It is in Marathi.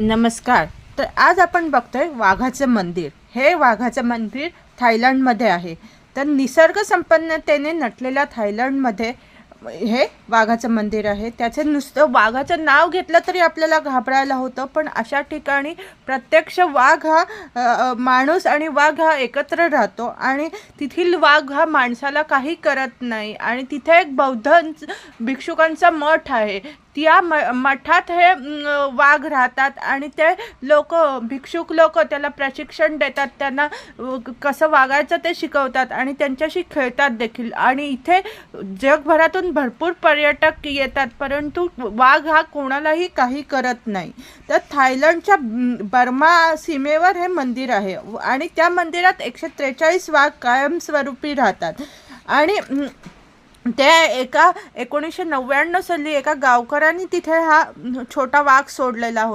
नमस्कार. तर आज आपण बघतोय वाघाचं मंदिर. हे वाघाचं मंदिर थायलंडमध्ये आहे. तर निसर्ग संपन्नतेने नटलेल्या थायलंडमध्ये हे वाघाचं मंदिर आहे. त्याचं नुसतं वाघाचं नाव घेतलं तरी आपल्याला घाबरायला होतं, पण अशा ठिकाणी प्रत्यक्ष वाघ हा माणूस आणि वाघ हा एकत्र राहतो आणि तेथील वाघ हा माणसाला काही करत नाही. आणि तिथे एक बौद्ध भिक्षुकांचा मठ आहे. त्या मठात हे वाघ राहतात आणि ते भिक्षुक लोक त्याला प्रशिक्षण देतात, त्यांना कसं वागायचं ते शिकवतात आणि त्यांच्याशी खेळतात देखील. आणि इथे जगभरातून भरपूर पर्यटक येतात, परंतु वाघ हा कोणालाही काही करत नाही. तर थायलंडच्या बर्मा सीमेवर हे मंदिर आहे आणि त्या मंदिरात 143 वाघ कायमस्वरूपी राहतात. आणि त्या 1999 साली एका गावकऱ्यांनी तिथे हा छोटा वाघ सोडलेला होता.